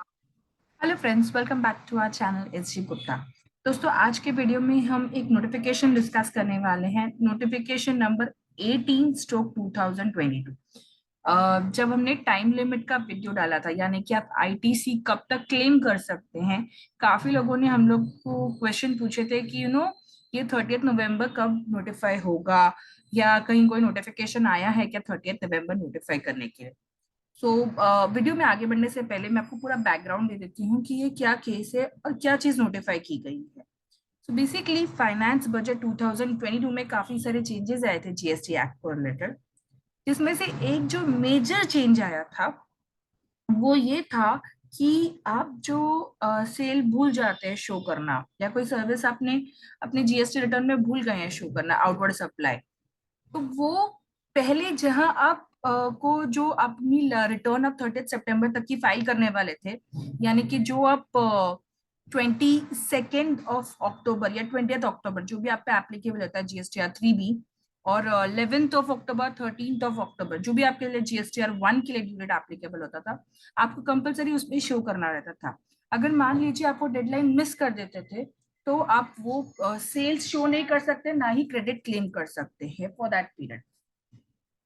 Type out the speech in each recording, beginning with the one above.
Hello friends, welcome back to our channel H G Gupta. दोस्तों, आज के वीडियो में हम एक नोटिफिकेशन डिस्कस करने वाले हैं। Notification number 18/2022। जब हमने टाइम लिमिट का वीडियो डाला था, यानी कि आप आईटीसी कब तक क्लेम कर सकते हैं, काफी लोगों ने हम लोग को क्वेश्चन पूछे थे कि ये 30 नवंबर कब नोटिफाई होगा, या कहीं कोई नोटिफिकेशन आया है क्या 30 नवंबर नोटिफाई करने के लिए। सो वीडियो में आगे बढ़ने से पहले मैं आपको पूरा बैकग्राउंड दे देती हूँ कि ये क्या केस है और क्या चीज नोटिफाई की गई है। सो बेसिकली फाइनेंस बजट 2022 में काफी सारे चेंजेस आए थे जीएसटी एक्ट को रिलेटेड, जिसमें से एक जो मेजर चेंज आया था वो ये था कि आप जो सेल भूल जाते हैं शो करना, या कोई सर्विस आपने अपने जीएसटी रिटर्न में भूल गए हैं शो करना, आउटवर्ड सप्लाई, तो वो पहले जहां आप को जो अपनी रिटर्न आप 30 सितंबर तक की फाइल करने वाले थे, यानी कि जो आप 22 अक्टूबर या 20 अक्टूबर जो भी आप पे एप्लीकेबल होता है GSTR 3B, और 11 अक्टूबर 13 अक्टूबर जो भी आपके लिए GSTR 1 के लिए ड्यू डेट एप्लीकेबल होता था, आपको कंपलसरी उसमें शो करना रहता था। अगर मान लीजिए आप वो डेडलाइन मिस कर देते थे, तो आप वो सेल्स शो नहीं कर सकते, ना ही क्रेडिट क्लेम कर सकते हैं फॉर दैट पीरियड।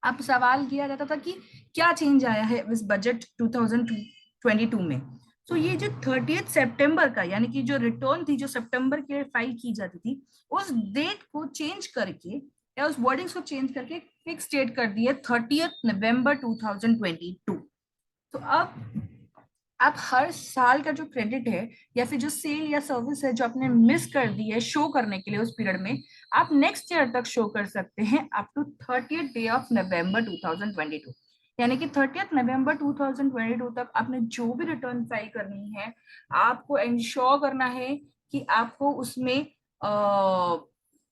अब सवाल किया जाता था कि क्या चेंज आया है इस बजट 2022 में। तो ये जो 30 सितंबर का, यानी कि जो रिटर्न थी जो सितंबर के फाइल की जाती थी, उस डेट को चेंज करके या उस वर्डिंग्स को चेंज करके फिक्स डेट कर दी है 30 नवंबर 2022। तो अब हर साल का जो क्रेडिट है या फिर जो सेल या सर्विस है जो आपने मिस कर दी है शो करने के लिए उस पीरियड में, आप नेक्स्ट ईयर तक शो कर सकते हैं up to 30th day of November 2022। यानी कि 30th नवंबर 2022 तक आपने जो भी रिटर्न फाइल करनी है, आपको इंश्योर करना है कि आपको उसमें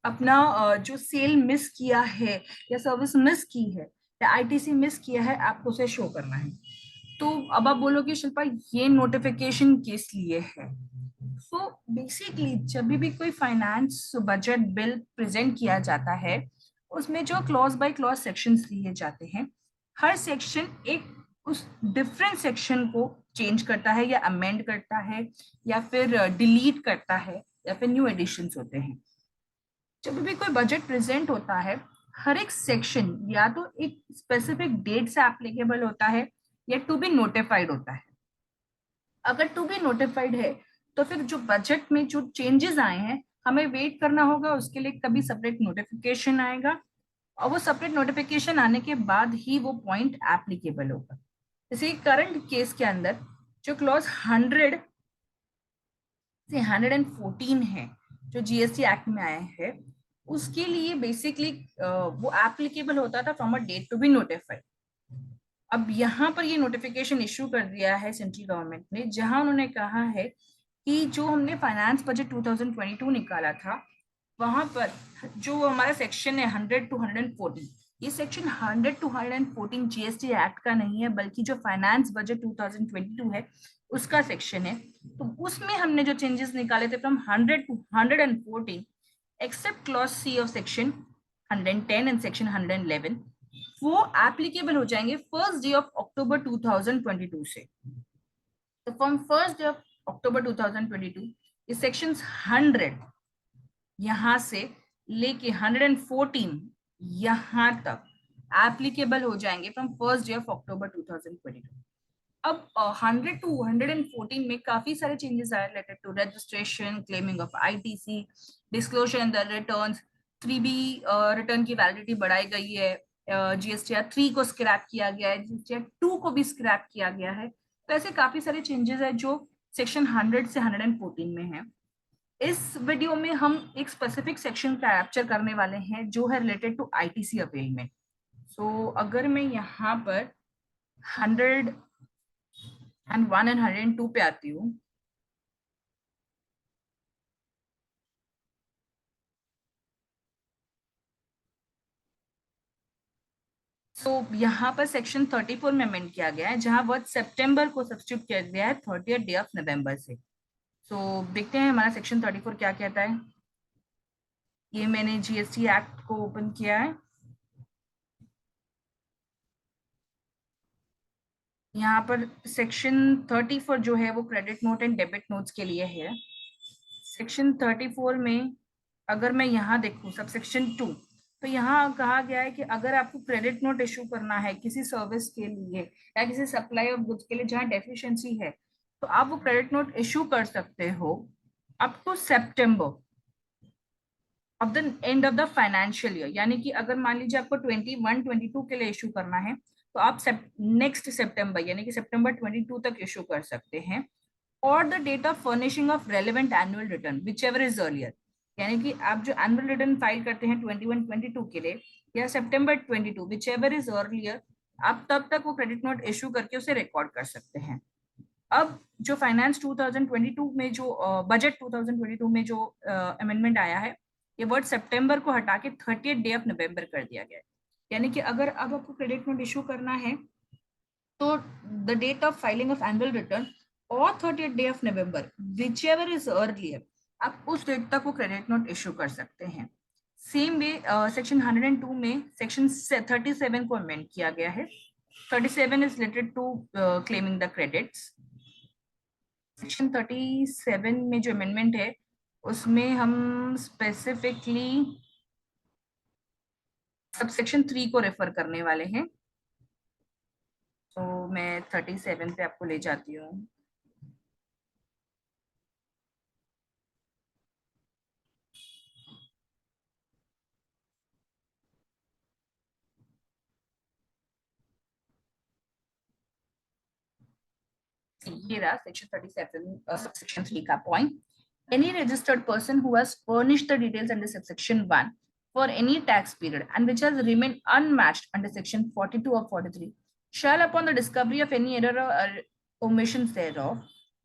अपना जो सेल मिस किया है या सर्विस मिस की है या आईटीसी मिस किया है, आपको उसे शो करना है। तो अब आप बोलोगे शिल्पा, ये नोटिफिकेशन किस लिए है। सो बेसिकली जब भी कोई फाइनेंस बजट बिल प्रेजेंट किया जाता है, उसमें जो क्लॉज बाय क्लॉज सेक्शंस लिए जाते हैं, हर सेक्शन एक उस डिफरेंट सेक्शन को चेंज करता है या अमेंड करता है या फिर डिलीट करता है या फिर न्यू एडिशंस होते हैं। जब भी कोई बजट प्रेजेंट होता है, हर एक सेक्शन या तो एक स्पेसिफिक डेट से एप्लीकेबल होता है या टू बी नोटिफाइड होता है। अगर टू बी नोटिफाइड है, तो फिर जो बजट में जो चेंजेस आए हैं, हमें वेट करना होगा, उसके लिए कभी सेपरेट नोटिफिकेशन आएगा, और वो सेपरेट नोटिफिकेशन आने के बाद ही वो पॉइंट एप्लीकेबल होगा। जैसे करंट केस के अंदर जो क्लॉज 100 से 114 है जो जीएसटी एक्ट में आया है, उसके लिए बेसिकली वो एप्लीकेबल होता था from a date to be notified. अब यहाँ पर ये नोटिफिकेशन इशू कर दिया है सेंट्रल गवर्नमेंट ने, जहां उन्होंने कहा है कि जो हमने फाइनेंस बजट 2022 निकाला था, वहां पर जो हमारा सेक्शन है 100 to 114, ये सेक्शन 100 to 114 जीएसटी एक्ट का नहीं है, बल्कि जो फाइनेंस बजट 2022 है उसका सेक्शन है। तो उसमें हमने जो चेंजेस निकाले थे from 100 to 114, except clause C of section 110 and section 111, वो एप्लीकेबल हो जाएंगे फर्स्ट डे ऑफ अक्टूबर 2022 से। तो from first day of October 2022 ये सेक्शन 100 यहां से लेके 114 यहां तक एप्लीकेबल हो जाएंगे from first day of October 2022। अब 100 to 114 में काफी सारे चेंजेस आए related to registration, claiming of ITC, disclosure in the returns, 3B return की वैलिडिटी बढ़ाई गई है, GSTR 3 को स्क्रैप किया गया है, GSTR 2 को भी स्क्रैप किया गया है। तो ऐसे काफी सारे चेंजेस है जो सेक्शन 100 से 114 में है। इस वीडियो में हम एक स्पेसिफिक सेक्शन कैप्चर करने वाले हैं जो है रिलेटेड टू आईटीसी अपीलमेंट। सो अगर मैं यहाँ पर 101 एंड 102 पे आती हूँ, तो यहाँ पर सेक्शन 34 में अमेंड किया गया है, जहां वर्ड सितंबर को सब्स्टिट्यूट किया गया है 30th डे ऑफ नवंबर से। सो देखते हैं हमारा सेक्शन 34 क्या कहता है। ये मैंने जीएसटी एक्ट को ओपन किया है। यहाँ पर सेक्शन 34 जो है वो credit note and debit notes के लिए है। सेक्शन 34 में अगर मैं यहाँ देखूँ सब सेक्शन 2, तो यहाँ कहा गया है कि अगर आपको क्रेडिट नोट इशू करना है किसी सर्विस के लिए या किसी सप्लाई ऑफ गुड्स के लिए जहाँ डेफिशिएंसी है, तो आप वो क्रेडिट नोट इशू कर सकते हो up to September of the end of the financial year. यानी कि अगर मान लीजिए आपको 21-22 के लिए इशू करना है, तो आप नेक्स्ट सितंबर यानी कि सितंबर 22 तक इशू कर सकते हैं। और the date of furnishing of relevant annual return whichever is earlier. यानी कि आप जो एनुअल रिटर्न फाइल करते हैं 21-22 के लिए या सितंबर 22 विच एवर इज अर्लियर, आप तब तक वो क्रेडिट नोट इशू करके उसे रिकॉर्ड कर सकते हैं। अब जो फाइनेंस 2022 में जो बजट 2022 में जो अमेंडमेंट आया है, ये वर्ड सितंबर को हटा के 30th डे ऑफ नवंबर कर दिया गया है। यानी कि अगर अब आपको क्रेडिट नोट इशू करना है तो the date of filing of annual return और 30th day of November whichever is earlier, आप उस डेट तक वो क्रेडिट नोट इशू कर सकते हैं। सेम वे सेक्शन 102 में सेक्शन 37 को अमेंड किया गया है। 37 is related to claiming the credits. Section 37 में जो अमेंडमेंट है उसमें हम स्पेसिफिकली सब सेक्शन 3 को रेफर करने वाले हैं। तो मैं 37 पे आपको ले जाती हूँ। ये रहा सेक्शन 37 सबसेक्शन 3 का point. Any registered person who has furnished the details under subsection 1 for any tax period and which has remained unmatched under section 42 or 43 shall, upon the discovery of any error or omissions thereof,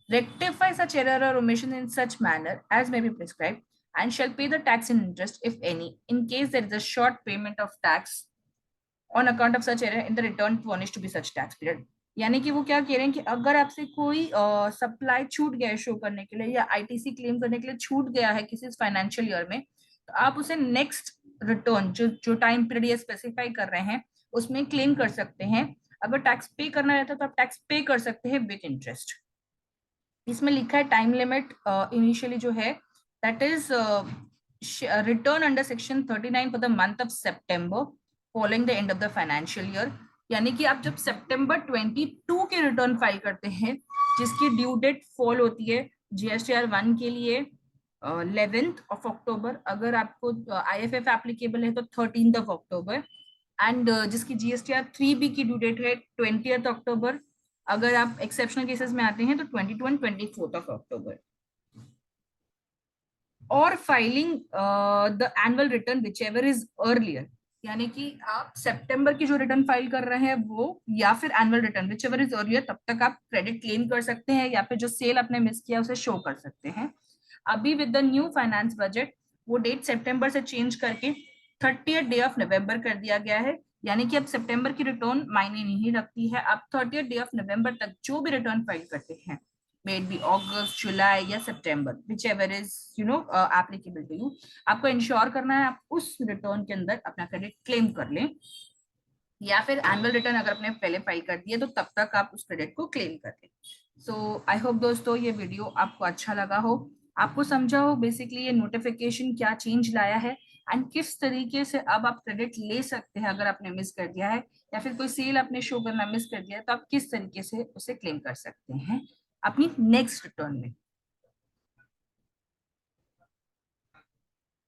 rectify such error or omission in such manner as may be prescribed, and shall pay the tax in interest, if any, in case there is a short payment of tax on account of such error in the return furnished to be such tax period। यानी कि वो क्या कह रहे हैं कि अगर आपसे कोई सप्लाई छूट गया है शो करने के लिए या आईटीसी क्लेम करने के लिए छूट गया है किसी फाइनेंशियल ईयर में, तो आप उसे नेक्स्ट रिटर्न जो जो टाइम पीरियड ये स्पेसिफाई कर रहे हैं उसमें क्लेम कर सकते हैं। अगर टैक्स पे करना रहता है तो आप टैक्स पे कर सकते हैं विद इंटरेस्ट। इसमें लिखा है टाइम लिमिट इनिशियली जो है that is return under section 39 for the month of September following the end of the financial year. यानी कि आप जब सितंबर 22 के रिटर्न फाइल करते हैं जिसकी ड्यू डेट फॉल होती है जीएसटीआर 1 के लिए 11th ऑफ अक्टूबर, अगर आपको आईएफएफ एप्लीकेबल है तो 13th ऑफ अक्टूबर, एंड जिसकी जीएसटीआर 3 बी की ड्यू डेट है 20th अक्टूबर, अगर आप एक्सेप्शनल केसेस में आते हैं तो 22 एंड 24th ऑफ अक्टूबर। और filing the annual return whichever is earlier. यानी कि आप सितंबर की जो रिटर्न फाइल कर रहे हैं वो या फिर annual return whichever is earlier, तब तक आप क्रेडिट क्लेम कर सकते हैं या फिर जो सेल आपने मिस किया उसे शो कर सकते हैं। अभी with the new finance budget वो डेट सितंबर से चेंज करके 30th डे ऑफ नवंबर कर दिया गया है। यानी कि अब सितंबर की रिटर्न मायने नहीं रखती है, आप 30th डे ऑफ नवंबर तक जो भी रिटर्न फाइल करते हैं, may it be August, July या September, whichever is applicable to you, आपको इंश्योर करना है आप उस रिटर्न के अंदर अपना क्रेडिट क्लेम कर लें, या फिर एनुअल रिटर्न अगर आपने पहले फाइल कर दिया तो तब तक आप उस क्रेडिट को क्लेम कर लें। सो आई होप दोस्तों ये वीडियो आपको अच्छा लगा हो, आपको समझा हो बेसिकली ये नोटिफिकेशन क्या चेंज लाया है एंड किस तरीके से अब आप क्रेडिट ले सकते हैं अगर आपने मिस कर दिया है, या फिर कोई सेल आपने शो करना मिस कर दिया है तो आप किस तरीके से उसे क्लेम कर सकते हैं अपनी नेक्स्ट रिटर्न में।